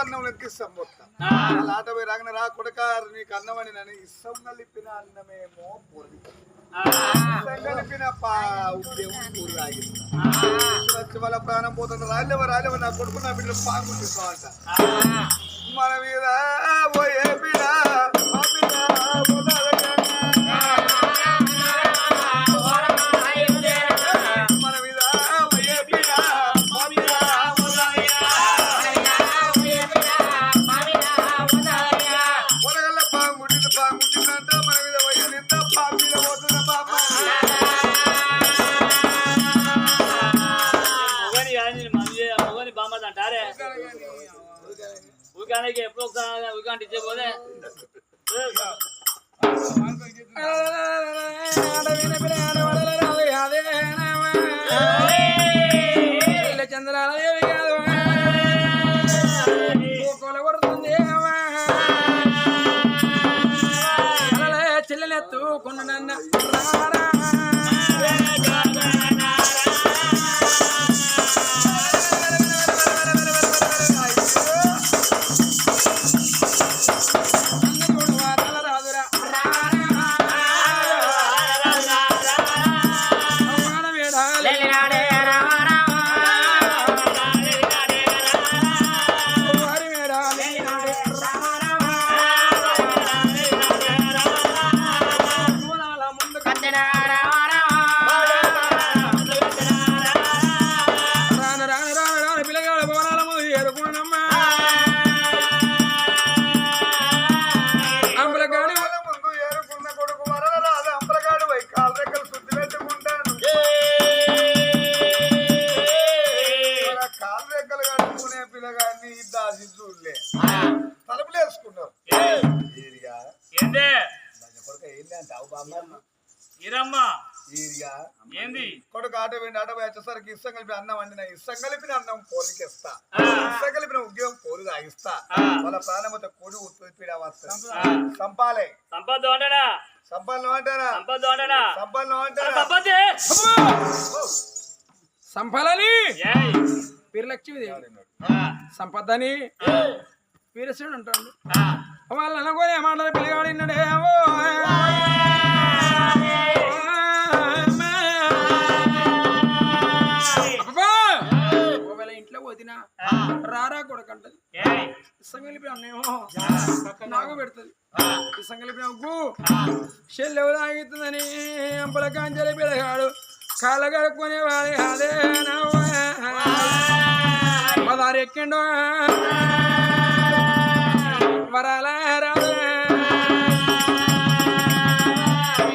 అన్నం లెక్కిస్తాం మొత్తం ఆట పోయి రాగానే రా కొడక నీకు అన్నం అని నన్ను ఇష్టం కలిపిన అన్నమేమో పొరి కలిపిన ఉద్యోగం పూరి రాగిస్తా వాళ్ళ ప్రాణం పోతుంది రాలేవ నా కొడుకు నా బిడ్డలు పాకుంటుందా అంట మన మీద పోయే బిడ్డ ఎప్పుడు ఒకసారి ఇచ్చేపోతే చంద్రాలదేవి కాదు కొలగొడుతుంది చెల్లెలెత్తు కొన్న నన్న తలుపులు వేసుకున్నారు కొడుకు ఆట పోయి వచ్చేసరికి ఇష్టం కలిపి అన్నం వండిన ఇష్టం కలిపిన అన్నం పోలికిస్తా ఇష్టం కలిపిన ఉద్యోగం పోలి తాగిస్తా వాళ్ళ ప్రాణంతో కొడు ఉత్పత్తి సంపాలే సంపాదన సంపాలని వీరలక్ష్మీదేవి సంపదని వీరశివుడు అంటాడు వాళ్ళు అనుకోని ఏమంటారు పిల్లగాడు విన్నాడేమో ఒకవేళ ఇంట్లో వదినా రారా కొడకంటది ఇష్టం కలిపి అన్నేమో నాకు పెడుతుంది ఇష్టం కలిపి నవ్వు షెల్ ఎవరు ఆగుతుందని అంపల కాంచెల పిల్లగాడు కాళ్ళ కడుక్కునే వాడి అదే పదారు ఎక్కిండు వరాల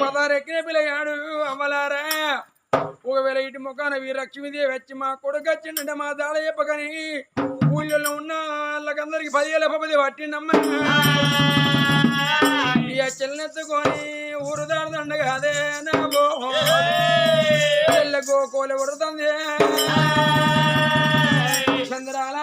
పదారు ఎక్కిన పిల్లగాడు అమ్మలారా ఒకవేళ ఇటు ముఖాన వీరలక్ష్మీదేవి వచ్చి మా కొడుకు వచ్చిందంటే మా దాడ చెప్పకని ఊళ్ళో ఉన్న వాళ్ళకందరికి 10,000 పట్టిండమ్మ ఇక చెల్లెత్తుకొని ఊరు దాడదండగా అదే చెల్లెకో కోలె కొడుతుంది చంద్రాల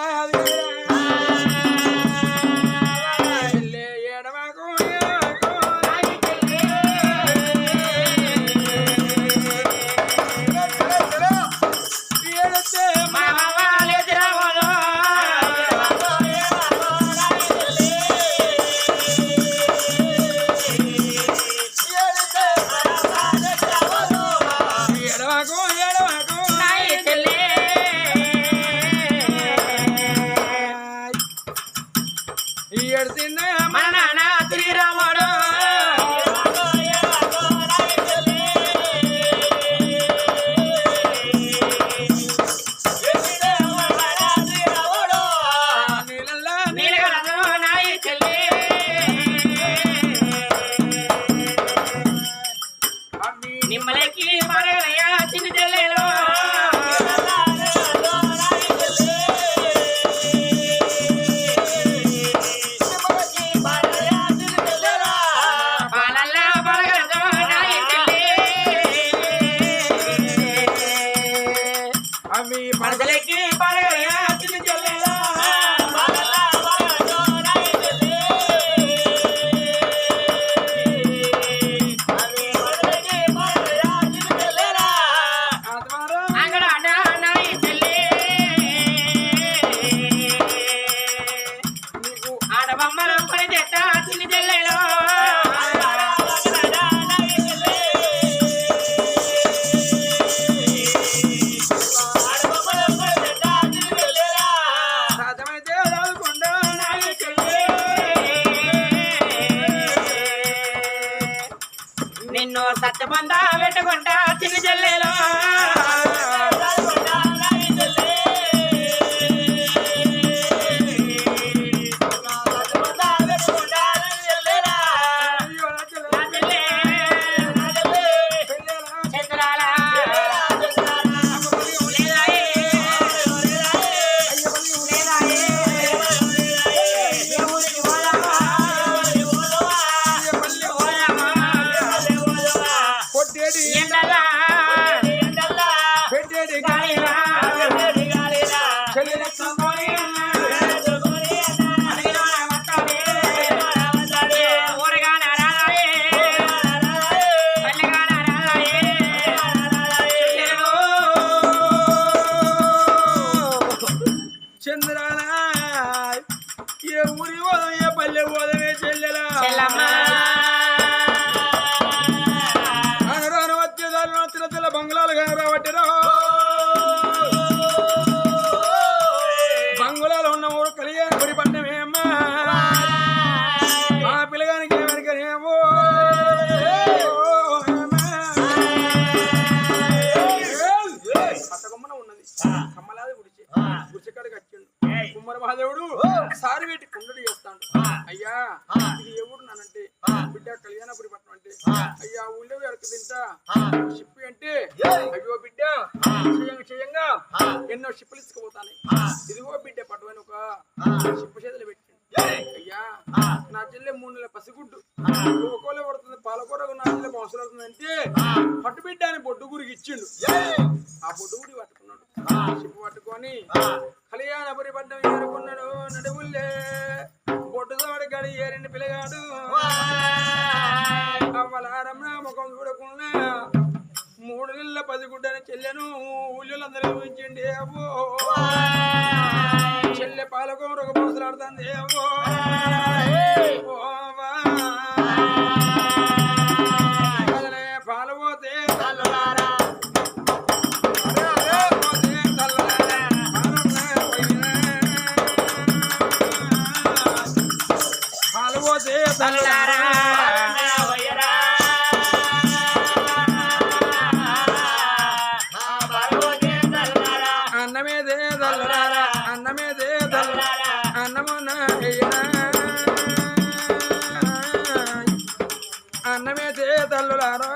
బొమ్మలు కొని తెస్తా చిన్ని చెల్లెలో సాధ్యమైతే రాకుండా నిన్ను సత్యబంధ పెట్టుకుంటా చిన్ని చెల్లెలో చంద్రాల ఏ ఊరి పోదాం ఏ పల్లె పోదమే చెల్లెలా అనరాను వచ్చేదారు తిరతల బంగ్లాలు రావట్టిరా బంగుళాలు ఉన్న ఊరు కలిగాని గుడి పట్టమే అమ్మా ఆ పిల్లగానికి ఏమనికనేమో పట్టకొమ్మన ఉన్నది కమ్మలాది గుడిచి గుడిచెక్కడికి వచ్చిండు కుమ్మర మహాదేవుడు సారి పెట్టి కుండడి చేస్తాడు అయ్యా ఇది ఎవరు నానంటే బిడ్డ కళ్యాణపురి పట్టణం అంటే అయ్యా ఊళ్ళో ఎడక తింటా షిప్పి అంటే అయ్యో బిడ్డ చేయంగా ఎన్నో షిప్పులు ఇసుకుపోతాను ఇదిగో బిడ్డ పట్టుకొని ఒక షిప్పు చేతులు పెట్టిండు అయ్యా నా చెల్లె 3 నెలల పసిగుడ్డు ఒకవేళ పడుతుంది పాలకూర నా చెల్లె అవసరం అవుతుందంటే పట్టు బిడ్డ అని బొడ్డుగురికి ఇచ్చిండు ఆ బొడ్డుగుడి పట్టుకున్నాడు షిప్పు పట్టుకొని కళ్యాణపురి పడ్డం ఏరుకున్నాడు నడువుల్లే బొడ్డుతోడి గడి ఏరండి పిల్లగాడు అవ్వలారమ్మ ముఖం చూడకుండా 3 నెలల పసిగుడ్డని చెల్లెను ఊళ్ళోందరూ ఊహించండి అవ్వో చెల్లె పాలకూర ఒక పోసలాడుతుంది అవ్వో పాలు పోతే పాలు పోతే తల్లారా అన్నమేదే తల్లారా అన్నమేదే తల్లారా అన్నమున అన్నమేదే తల్లులారా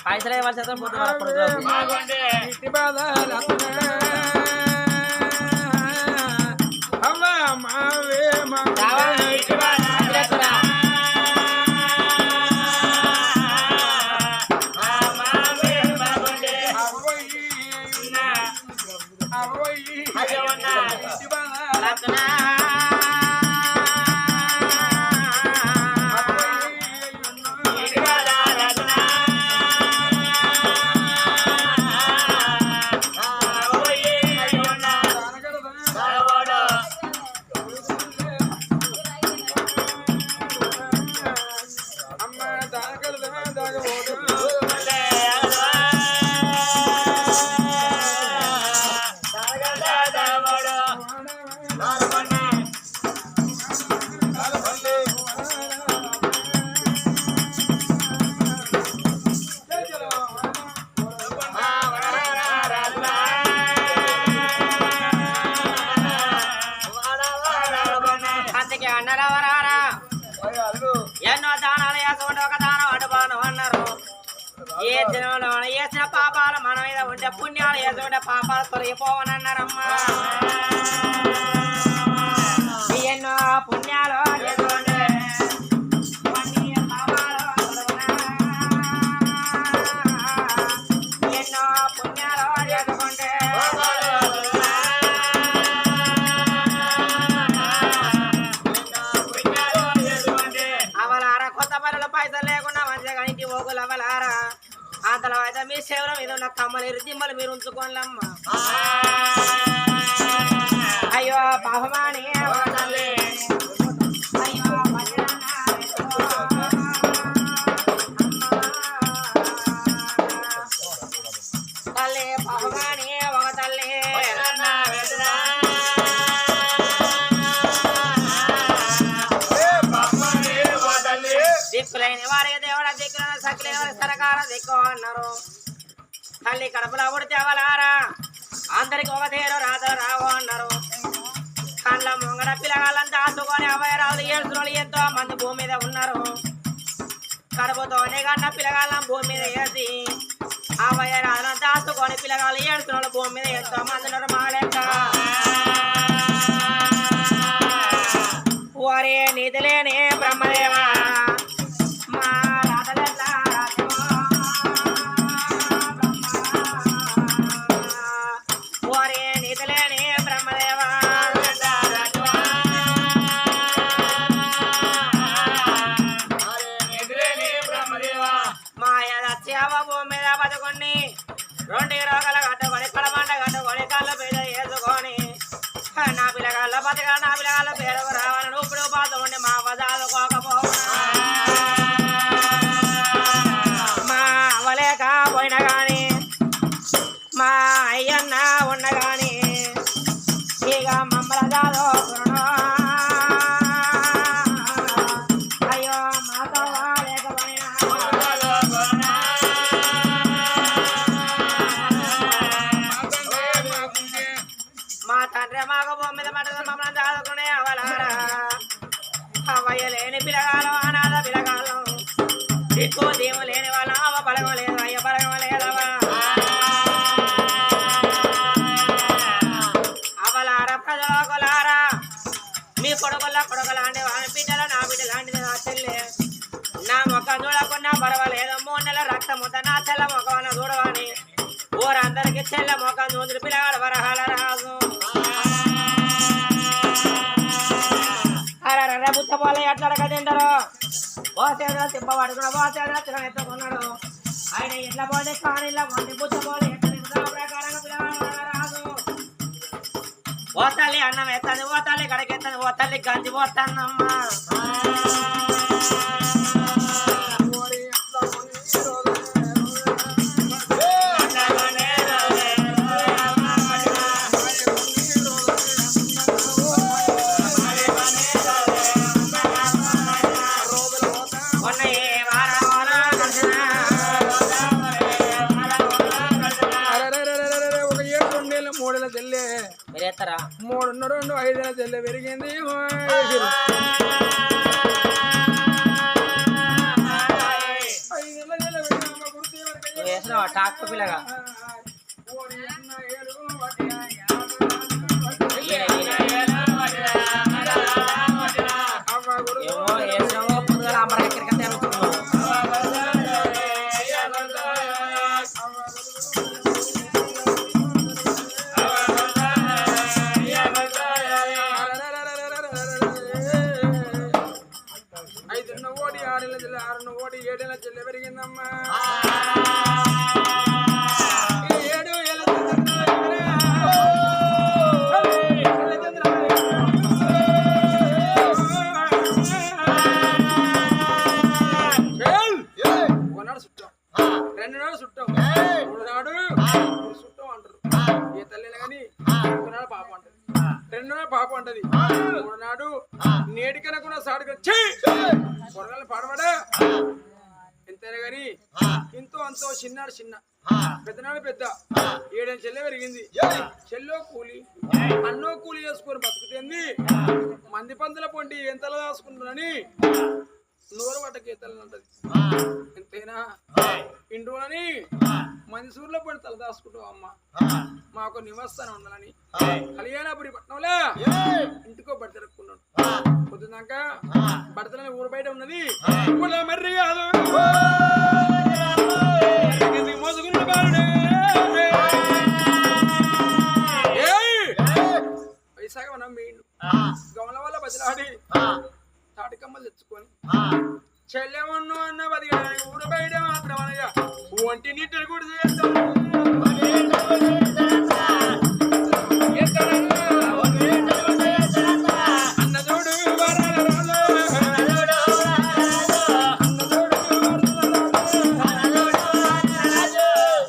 పైసలే వర్షం ఇట్టి బాధ అమ్మా మావే మా ఎన్నో దానాలు వేసుకుంటే ఒక దానం అడుబానం అన్నారు. ఏ జనంలో వేసిన పాపాలు మన మీద ఉంటే పుణ్యాలు వేసుకుంటే పాపాలు తొలగిపోవనన్నారమ్మా. ఎన్నో పుణ్యాలు వేసుకుంటే పాపాలు ఎన్నో పుణ్యాలు వేసుకుంటే అవలారా కొత్త పనులు పైసలు లేకుండా మంచిగా ఇంటి ఓగులు అవలారా ఆ తర్వాత మీ శివరం మీద ఉన్న కమ్మలు దిమ్మలు మీరు ఉంచుకోండమ్మా అయ్యో పాపమాని అయ్యో తల్లి పాపమాని ఒక తల్లి దిక్కులేని వారి దేవుడ దిక్కుల సకలే సరకార దిక్కు అన్నారు తల్లి కడుపులో పుడితే అవలారా అందరికి ఒక తీరు రాదు రావు అన్నారు కళ్ళ ముంగడ పిల్లగాళ్ళని దాచుకొని అభయరావులు ఏడుస్తున్న ఎంతో మంది భూమి మీద ఉన్నారు కడుపుతోనే కన్నా పిల్లగాళ్ళని భూమి మీద వేసి అభయరావులను దాచుకొని పిల్లగాళ్ళు ఏడుస్తున్న భూమి మీద ఎంతో మంది ఉన్నారు మా లెక్క వారే నిధులేని బ్రహ్మదేవా మా రాతలెట్లా వారే నిధులేని బ్రహ్మదేవా మాయ దత్యావ భూమి మీద బతుకొని 2 రోగాలు కట్టుకొని కడమంట కట్టుకొని కళ్ళు పేద వేసుకొని నా పిల్లగాళ్ళ బతక నా పిల్లగాళ్ళ పేరుకు రావాలని ఇప్పుడు బాధ ఉండి మా బజాలు కోకపోవనా మా అవలేక పోయిన గాని మా అయ్యన్న ఉన్న గాని ఇక మమ్మల జాలో అయ్యో మాతో లేకపోయినా మా తండ్రి మాకు భూమి మీద పడ్డది మమ్మల్ని చదువుకునే అవలారా అవయ్య లేని పిల్లగాలం అనాథ పిల్లగాలం దిక్కు దీము లేని వాళ్ళ అవ బలగం లేదు అయ్య బలగం లేదవా అవలారా ప్రజలకులారా మీ కొడుకులాంటి వాళ్ళ బిడ్డలు నా బిడ్డ లాంటిది నా చెల్లె నా ముఖం చూడకుండా పర్వాలేదు 3 నెలల రక్తముద్ద నా చెల్ల ముఖం చూడవని ఊరందరికి చెల్ల ముఖం చూసి పిల్లగాడు వరహాల రాజు అరే బుచ్చపోలే ఎట్లా తింటారు బోసేదో తిప్పబడుకున్న బోసేదో తిన ఎత్తుకున్నాడు ఆయన ఎట్లా పోతే కానీలా పోతే బుచ్చపోలే ఎట్లా ప్రకారంగా పిల్లగాడు రాజు ఓ తల్లి అన్నం ఎత్తాను ఓ తల్లి కడకెత్తాను ఓ తల్లి గంజి పోతానమ్మా మీరేస్తారా 3 5 తెల్ల పెరిగింది వేసినావా టాక్ పిల్లగా ఏమో వేసినావో పొద్దుగా అమ్మరా ఎక్కడికి తెలుస్తున్నావు ఓడి 6 6 ఓడి 7 చెల్లె పెరిగిందమ్మా 7 ఒకనాడు చుట్టాం 2 నాడు చుట్టాం 3 నాడు చుట్టాం అంటారు ఏ తల్లినా కానీ ఒకనాడు పాప అంటది 2 నాడు పాప అంటది 3 నాడు నేటికనకున్న సాడుగా పొరగాలు పాడబడా ఎంతైనా గాని ఇంతో అంతో చిన్నాడు చిన్న పెద్దనాడు పెద్ద 7 చెల్లె పెరిగింది చెల్లో కూలి అన్నో కూలి చేసుకొని బతుకుతుంది మంది పందుల పొండి ఎంతలా దాసుకుంటున్నాని నోరు పట్టకి ఎత్తలంటది ఎంతైనా ఇండులని మందిసూర్లో పడి తల దాచుకుంటావు అమ్మ మాకు నివాసాన్ని ఉండాలని కళ్యాణపురి పట్నంలో ఇంటికో బడి తిరుక్కున్నాడు పొద్దున్నాక బడతలని ఊరు బయట ఉన్నది మర్రి కాదు మోసుకున్న బాలుడే వైశాఖ మనం మీండు గమల వల్ల బదిలాడి తాటికమ్మలు తెచ్చుకొని చెల్లెమన్ను అన్న 10 ఊరు బయట మాత్రం అనగా ఒంటి నీటి కూడా చేస్తాం అన్నదోడు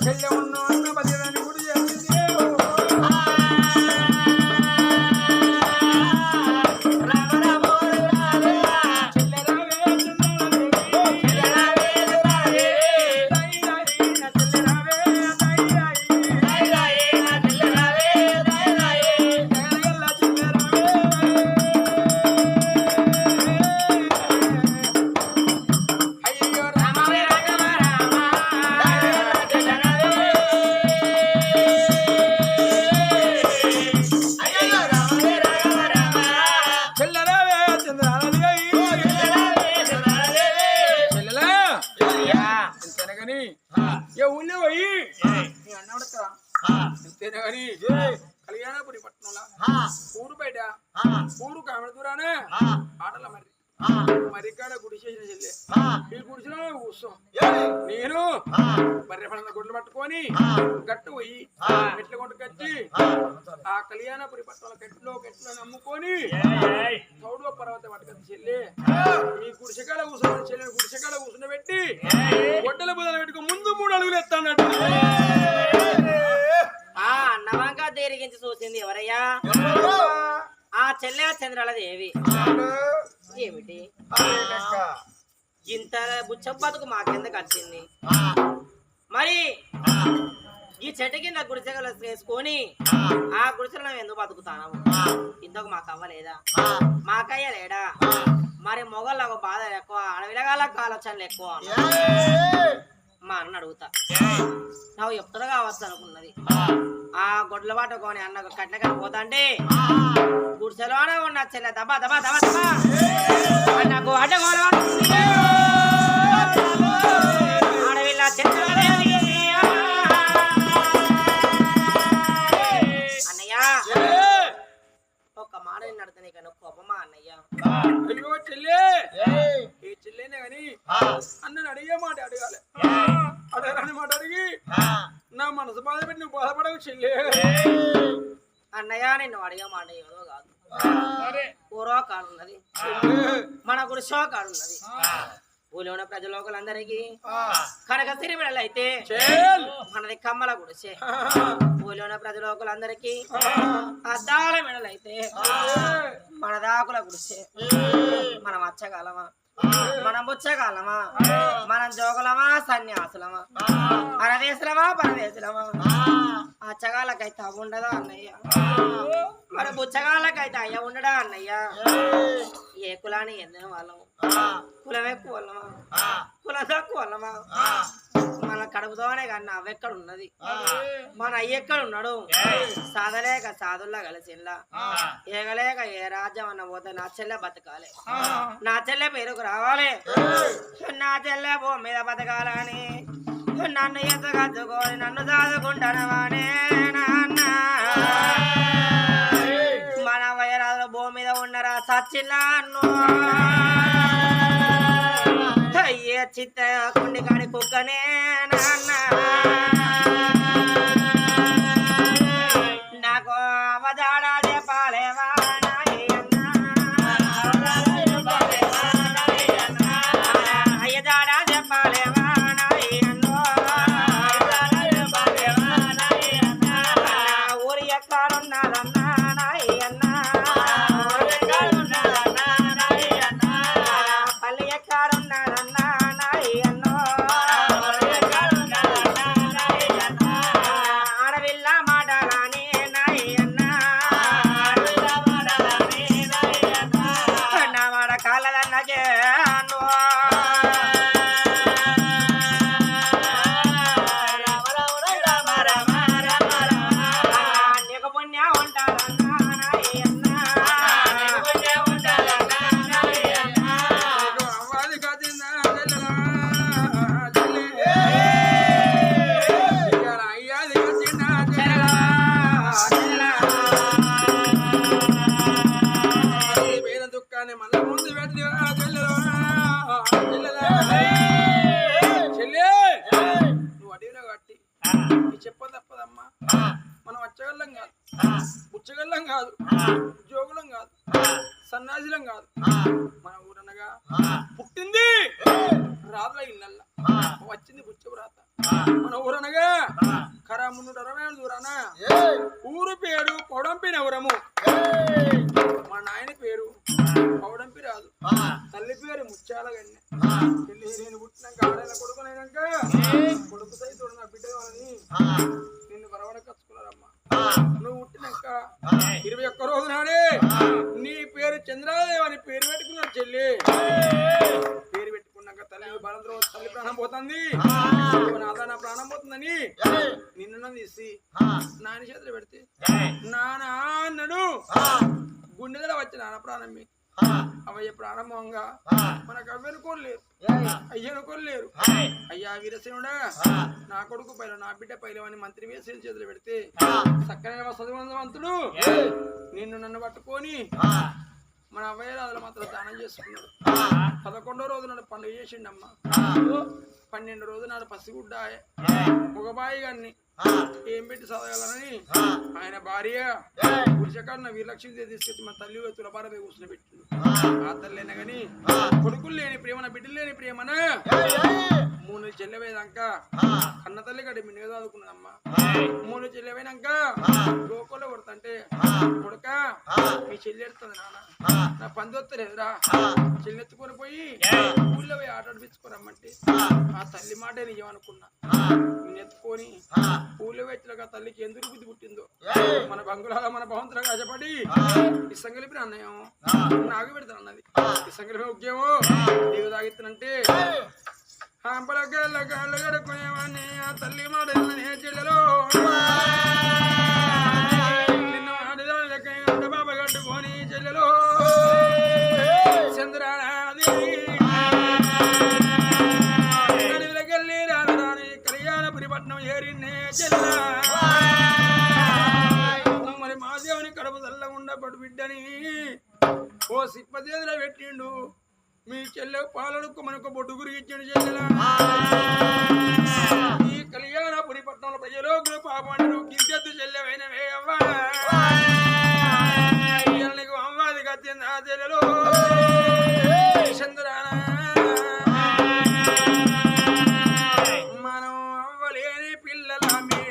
చెల్లె ఉన్న అన్న బదిలని కూడా చేసింది కళ్యాణపురి పట్టణంలో ఊరు బయట ఊరు కామెడ దూరానే ఆటల మరి కాడ గుడి చేసిన చెల్లె ఈ గుడిలో కూర్చోం నేను బర్రె పడ గుడ్లు పట్టుకొని గట్టు పోయి మెట్ల కొట్టు కట్టి ఆ కళ్యాణపురి పట్టణంలో గట్లో నమ్ముకొని తౌడు పర్వత పట్టుకొని చెల్లె ఈ గుడిసెకాడ కూర్చొని చెల్లెని గుడిసెకాడ కూర్చుని పెట్టి గొడ్డల బుదలు పెట్టుకో ముందు 3 అడుగులు ఎత్తాడు ఆ అన్నవంక దేరిగించి చూసింది ఎవరయ్యా ఆ చెల్లె చంద్రాల దేవి ఏమిటి ఇంత బుచ్చం బతుకు మాకెందుకు వచ్చింది మరి ఈ చెట్టు కింద గుడిసెగలు వేసుకొని ఆ గుడిసెలో మేము ఎందుకు బతుకుతాము ఇంతకు మాకు అవ్వలేదా మాకయ్య లేడా మరి మొగళ్ళకు బాధ ఎక్కువ అడవిలగాళ్ళకు ఆలోచనలు ఎక్కువ మా అన్న అడుగుతా నాకు ఎప్పుడు కావచ్చు అనుకున్నది ఆ గొడ్ల పట్టుకొని అన్నకు కట్నకని పోతాంటే గుడిసెలోనే ఉన్న చెల్లె దబా దబా దబా దబా అన్నకు అడ్డగోల ఆడవిల్ల అన్నయ్య ఒక మాట నడుతా నీకు కోపమా అన్నయ్య చెల్లె ఈ చెల్లెనే కానీ అన్నని అడిగే మాట అడగాలి అడగని మాట అడిగి నా మనసు బాధ పెట్టి నువ్వు బాధపడవు చెల్లె అన్నయ్య నిన్ను అడిగే మాట ఏదో కాదు ఊరో కాడున్నది మన గుడిసో కాడున్నది ఊళ్ళో ఉన్న ప్రజలోకులందరికీ కనక సిరిమిడలు అయితే మనది కమ్మల గుడిసే ఊళ్ళో ఉన్న ప్రజలోకులందరికీ అద్దాల మెడలైతే మన దాకుల గుడిసే మనం మచ్చగలమా మనం బుచ్చగలమా మనం జోగులమా సన్యాసులమా అరదేశులమా పరదేశులమా అచ్చగాళ్ళకైతే అవి ఉండదా అన్నయ్య మన బుచ్చగాళ్ళకైతే అయ్య ఉండడా అన్నయ్య ఏ కులాన్ని ఎన్న వాళ్ళము కులం ఎక్కువ వాళ్ళమా కులం తక్కువ వాళ్ళమా మన కడుపుతోనే కానీ అవ్వెక్కడ ఉన్నది మన అయ్యెక్కడ ఉన్నాడు సాధలేక సాధుల్లా కలిసిల్లా ఏగలేక ఏ రాజ్యం అన్న పోతే నా చెల్లె బతకాలి నా చెల్లె పేరుకు రావాలి నా చెల్లె భూమి మీద బతకాలని నన్ను ఎంత కచ్చుకొని నన్ను సాదుకుంటానవానే నాన్న మన వైరాలు భూమి మీద ఉన్నరా సచ్చిల్లాను అయ్యే చిత్త కుండి కాడి కుక్కనే నాన్న నాకు అవజాడా చెప్పాలేవా అయ్యజాడా చెప్పాలేవా ఊరి ఎక్కడున్నదన్నా నాయన్నా పల్లి ఎక్కడున్నదన్నా నాయన్నో బట్టి ఈ చెప్ప తప్పదమ్మా. మనం వచ్చగల్లం కాదు, పుచ్చగల్లం కాదు, జోగులం కాదు, సన్నాసిలం కాదు. మన ఊరనగా పుట్టింది రాదుల ఇళ్ళల్లా, వచ్చింది పుచ్చపు రాత. మన ఊరనగా కరామున్ను 60 దూరాన ఊరు పేరు పొడంపినవరము. మా నాయన పేరు పౌడంపి రాదు, తల్లి పేరు ముత్యాల గన్నె. నేను పుట్టినాక ఆడేళ్ళ కొడుకునైనాక కొడుకు సైతుడు నా బిడ్డ అని నిన్ను బరవడ కచ్చుకున్నారమ్మా. నువ్వు పుట్టినాక 21 రోజు నాడే నీ పేరు చంద్రాదేవి అని పేరు పెట్టుకున్నాడు చెల్లి. పేరు పెట్టుకున్నాక తల్లి బలద్రో తల్లి ప్రాణం పోతుంది, నాదా నా ప్రాణం పోతుందని నిన్ను తీసి నాని చేతులు పెడితే నానా అన్నాడు. గుండెలో వచ్చి నాన్న ప్రాణం మీకు అవయ్య ప్రారంభంగా మనకు అవ్వనుకోలేరు, అయ్యనుకోలేరు. అయ్యా వీరసేనుడా, నా కొడుకు పైన నా బిడ్డ పైన అని మంత్రి వేసి చేతులు పెడితే చక్కగా చదువువంతుడు నిన్ను నన్ను పట్టుకొని మన అవ్వయ్యరాజులు మాత్రం దానం చేసుకున్నాడు. 11వ రోజు నాడు పండుగ చేసిండమ్మా. 12 రోజు నాడు పసిగుడ్డ మగబాయి గారిని ఏం పెట్టి చదవాలని ఆయన భార్య పురుషకన్న వీరలక్ష్మి తీసుకొచ్చి మన తల్లి తులపారపై కూర్చుని పెట్టిండు. ఆ తల్లినా గాని కొడుకులు లేని ప్రేమన బిడ్డలు లేని ప్రేమన 3 చెల్లెవేదాక కన్న తల్లి గడి మీ నేదో అనుకున్నదమ్మా. 3 చెల్లెవేనాక లోకంలో కొడుతుంటే కొడుక మీ చెల్లి ఎడుతుంది నాన్న, నా పందొత్తలేదురా చెల్లెత్తుకొని పోయి ఊళ్ళో పోయి ఆట ఆడిపించుకోరమ్మంటే ఆ తల్లి మాటే నిజం అనుకున్నా. నేను ఎత్తుకొని ఊళ్ళో పెట్టినగా తల్లికి ఎందుకు బుద్ధి పుట్టిందో మన బంగుళాల మన భవంతులకు ఆశపడి ఈ సంగలిపిన అన్నయం నాకు పెడతాను అన్నది. ఈ సంగలిపి ముఖ్యమో నీవు తాగిస్తానంటే గల్ల గడుకునేవాన్ని ఆ తల్లి మాట చెల్లెలో నిన్ను ఆడిదాని లెక్క బాబా కట్టుకొని చెల్లెలో చంద్రాది అడవిలకెళ్ళి రాని కళ్యాణపురి పట్నం ఏరిన్నే చెల్ల. మరి మా దేవుని కడుపు చల్లగుండా పడు బిడ్డని ఓ సిప్పదేదిలో పెట్టిండు. మీ చెల్లె పాలడుకు మనకు బొడ్డు గురికి ఇచ్చాడు చెల్లెలా. ఈ కళ్యాణపురి పట్నంలో ప్రజలోకులు పాపండు కిందెత్తు చెల్లెవైన వేయవ్వా నీకు అమ్మాది కత్తింది ఆ చెల్లెలు చంద్రానా. మనం అవ్వలేని పిల్లలామి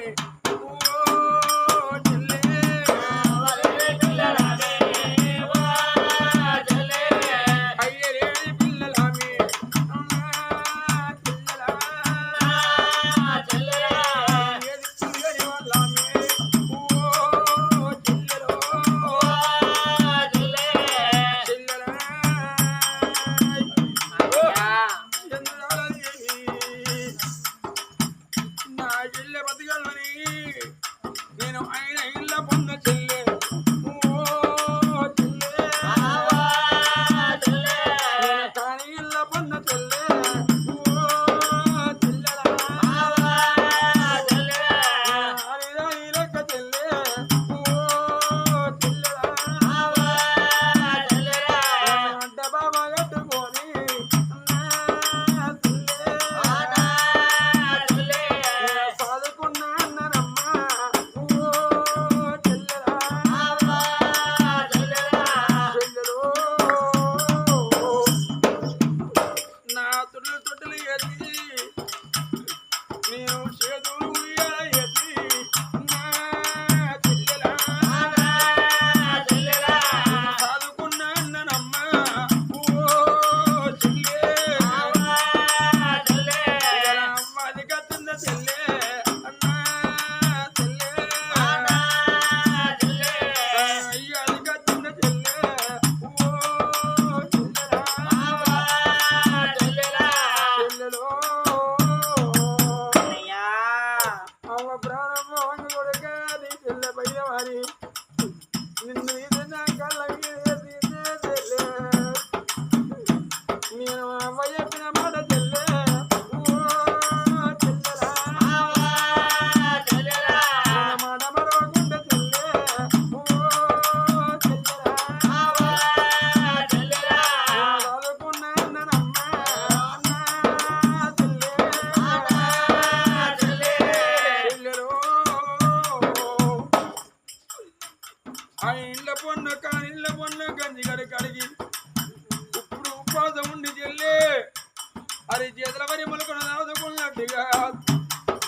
ఇక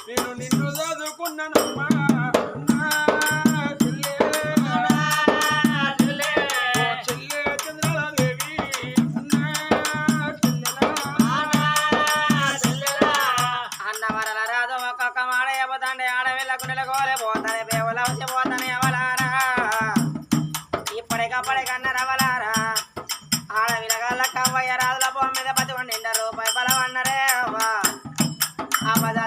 నేను నిన్ను చదువుకున్నానమ్మా ఇప్పటికప్పటికన్న రవలారా ఆడవిలగాళ్ళ కవ్వయ్య రాజుల భూమి మీద బతికొండి రూపాయి బలం అన్నరే అవ్వ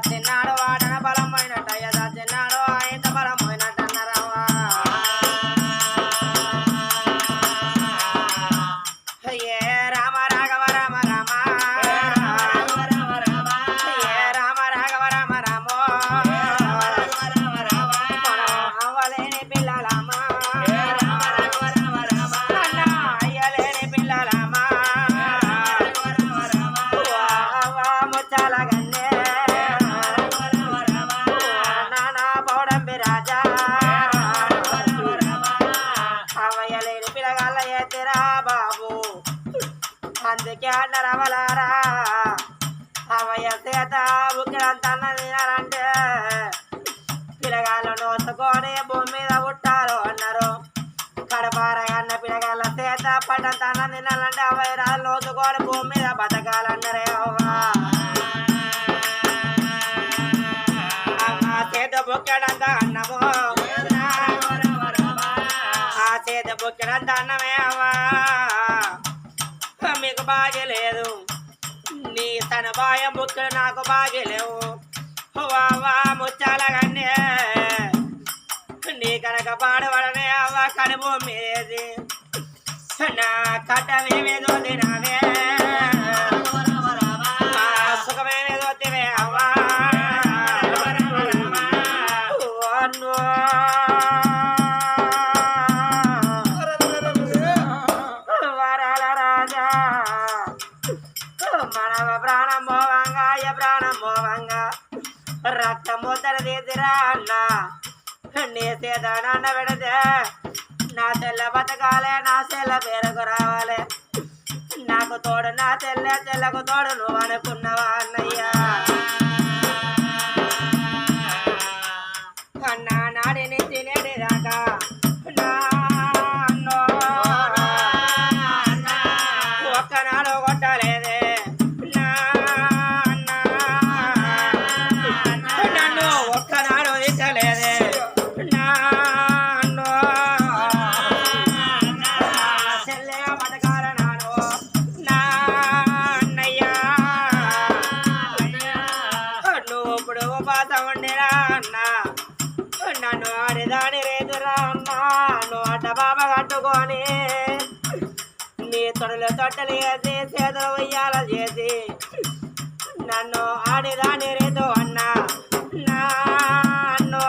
తిన్నాడు వాడన బలం పోయినట్టు అయ్య తిన్నాడు ఆయన బలం పోయినట్టు అన్నారవ్వా ఏ రామ రాఘవ రామ రామ ఏ రామ రాఘవ రామ రామో అవ్వలేని పిల్లలమ్మా అయ్యలేని పిల్లలమ్మా ముచ్చాల గన్నే నానా పౌడంబి రాజా అవయ్యలేని పిల్లగాళ్ళ ఎత్తిరా బాబు అందుకే అన్నరవలారా అవయ్య చేత ఉక్కిడంత తినారంటే పిల్లగాళ్ళు నోసుకొని భూమి మీద పుట్టారు అన్నారు కడపారగన్న పిల్లగాళ్ళ చేత పడ్డంత అన్నం తినాలంటే అవయ్య రాళ్ళు నోసుకొని భూమి మీద బతకాలన్నరే అవ్వా ఆ చేత బుక్కెడంత అన్నము ఆ చేత బుక్కెడంత అన్నమే అవ్వా మీకు బాగలేదు నీ తన బాయం బుక్కలు నాకు బాగలేవు వావా ముచ్చాల గన్నే నీ కనుక పాడవడనే అవ్వ కడుపు మీది నా కట్టమేమేదో తినవే సుఖమేమేదో తినే అవ్వా వరాల రాజా మనవ ప్రాణం మోవంగా అయ్య ప్రాణం మోవంగా రక్తం ముద్దర తీసిరా అన్న నీ చేత నాన్న పెడితే నా తెల్ల బతకాలే నా చెల్ల పేరుకు రావాలి నాకు తోడు నా చెల్లకు తోడు నువ్వు అనుకున్నావా అన్నయ్యా అన్నా నాడి నుంచి నేడిదాకా నా అన్నో ఒక్కనాడు కొట్టలేదే నా అన్న నన్ను ఒక్కనాడు తిట్టలేదే నా అన్నో చెల్లె బతకాల నాడు నా అన్నయ్యా నువ్వు ఇప్పుడు ఉపాసం ఉండిరా అన్న నన్ను ఆడిదాని రేతురా అన్నా నోట బాబ కట్టుకొని నీ తొడలు తొట్టలు వేసి చేతులు ఉయ్యాల చేసి నన్ను ఆడిదాని రేతు అన్నా నా అన్నో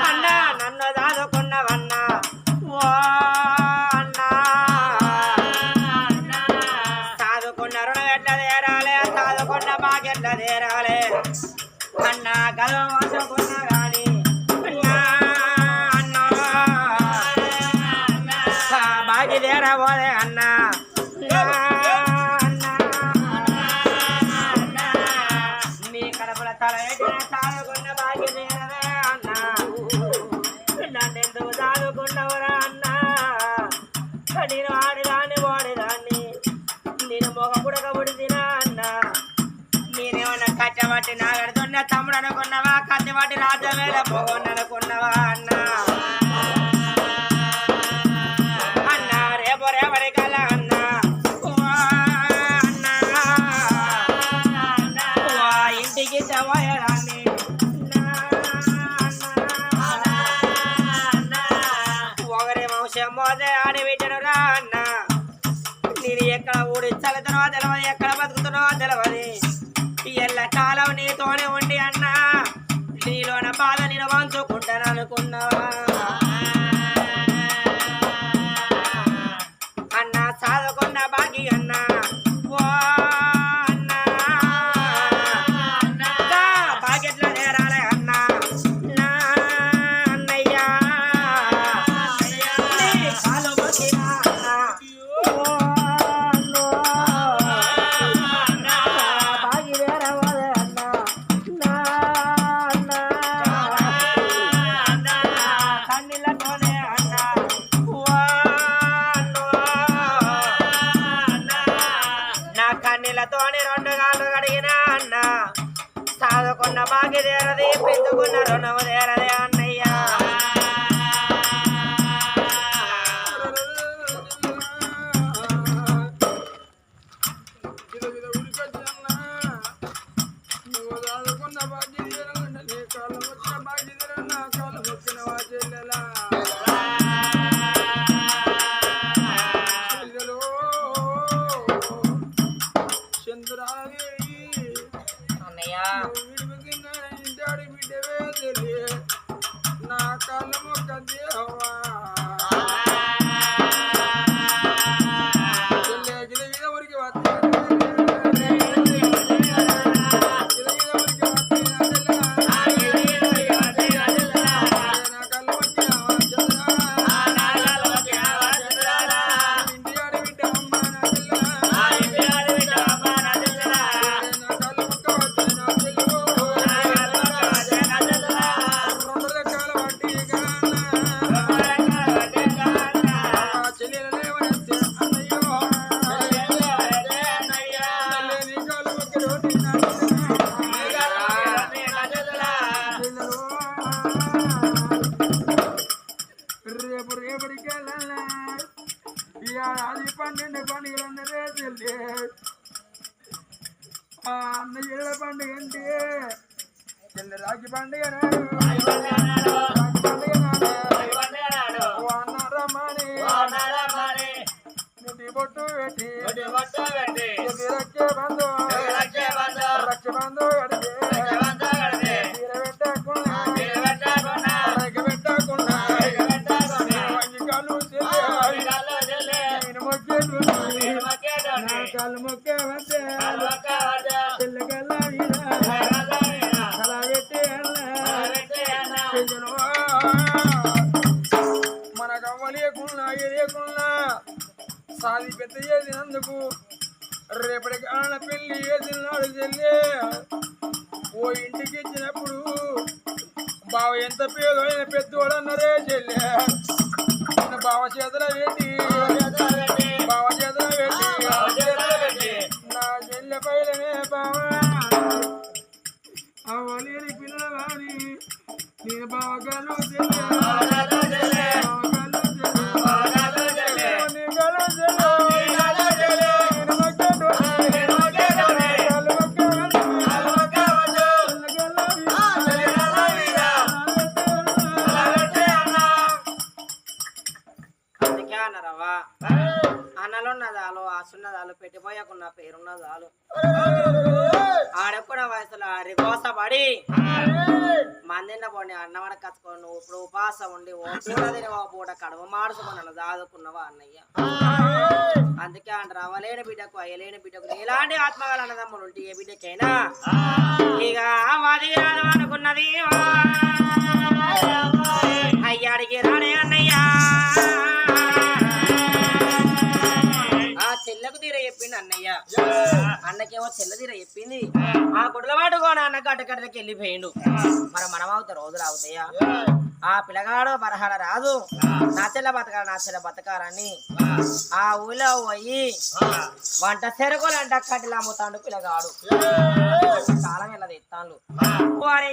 అన్నా నన్ను దాదుకున్నవన్నా ఓ అన్నా సాదుకున్న రుణం ఎట్లా తీరాలే సాదుకున్న బాకెట్లా తీరాలే అన్నా గదవ వాసుకున్నా గాని అన్నా బాగి తీరబోదే అన్నా నీ కడపల తల ఎట్టిన సాదుకున్న బాగి తీరవే అన్నా నన్నెందుకు సాదుకున్నవరా అన్నా నేను ఆడిదాన్ని ఓడిదాన్ని నేను మొగ పుడక పుడితినా అన్నా నేనేమన్నా కట్టబట్టి నాగడుతున్న తమ్ముడు అనుకున్నావా కట్టబట్టి రాజ్యమేళ పోగొండు అనుకున్నావా అన్నా అన్నా రేపు రేపటి కల అన్నా అన్నా ఇంటికి చవయరాన్ని ఒకరి వంశం మోదే ఆడి పెట్టను రా అన్నా నేను ఎక్కడ ఊడి చలుతున్నావో తెలియదు ఎక్కడ బతుకుతున్నావో తెలియదు ఎల్ల కాలం నీతోనే ఉండి అన్నా నీలోన బాధ నేను వంచుకుంటాను అనుకున్నావా అన్నా సాదుకున్న బాగి అన్నా ఓ అన్నా బాగెట్ల నేరాలే అన్నా నా అన్నయ్యా కాలు బతినా అన్నా ఓ బాగి ఉన్న బాకి తీరది పెంచుకున్న రుణము తీరదే అన్నయ్య నువ్వు చదువుకున్న భాగ్యం తీరాలంటే నీ కాళ్ళు వచ్చిన భాగ్యం తీరాలి నా కాళ్ళు వచ్చిన వా చెల్లెలా చెల్లెలు చంద్రాదేవి అన్నయ్య ఇంటాడి బిడ్డవే తెలియ నా కాళ్ళ మొక్క దేవా చెల్లె గిద ఊరికి వస్తే రేపటికెళ్ళాలి 12 పండుగలన్నరే చెల్లి అన్న ఏళ్ళ పండుగ అంటే చెల్లి రాఖీ పండుగ నాడు అన్నారమ్మని నువ్వు బొట్టు పెట్టి రక్ష బంధు కడితే పెట్టకుండా కాలు మొక్క చెల్లెకల్లా అలా పెట్టి మనకు అవ్వలేకున్నా ఏకున్నా సాది పెద్ద చేసినందుకు రేపటి కాళ్ళ పెళ్లి చేసినాడు చెల్లి ఓ ఇంటికి ఇచ్చినప్పుడు బావ ఎంత పేదోడైన పెద్దోడు అన్నారే చెల్లి బావ చేతుల పెట్టి బావ చేతుల పెట్టి నా చెల్లె పైలనే బావా అవలేని పిల్లవాడి నేను బావగాలు అందుకే అన్నారవ్వా అన్నలున్న చాలు ఆస్తున్న చాలు పెట్టిపోయకున్న పేరున్న చాలు ఆడెక్కడ వయసులో రిగోసపడి మందిన్న పోనీ అన్నమడ కచ్చుకొని నువ్వు ఇప్పుడు ఉపాసం ఉండి ఓ పూట తిని ఓ పూట కడుపు మార్చుకున్నాను దాదుకున్నావా అన్నయ్య అందుకే అంటారు అవ్వలేని బిడ్డకు అయ్యలేని బిడ్డకు ఎలాంటి ఆత్మగల అన్నదమ్ములు ఉంటే ఏ బిడ్డకైనా ఇక మాది రాదు అనుకున్నది అయ్యాడికి రాడే అన్నయ్యా ఆ చెల్లకు తీర చెప్పింది అన్నయ్య అన్నకేమో చెల్ల తీర చెప్పింది ఆ గుడ్ల వాడుకోని అన్న గడ్డకి వెళ్ళిపోయిండు మరి మనం అవుతా రోజులు అవుతాయా ఆ పిల్లగాడు బరహాల రాదు నా చెల్ల బతకాలని ఆ ఊళ్ళో పోయి వంట చెరుకులంట కట్టెలు అమ్ముతాడు పిల్లగాడు కాలం ఇలా తెస్తాను వారి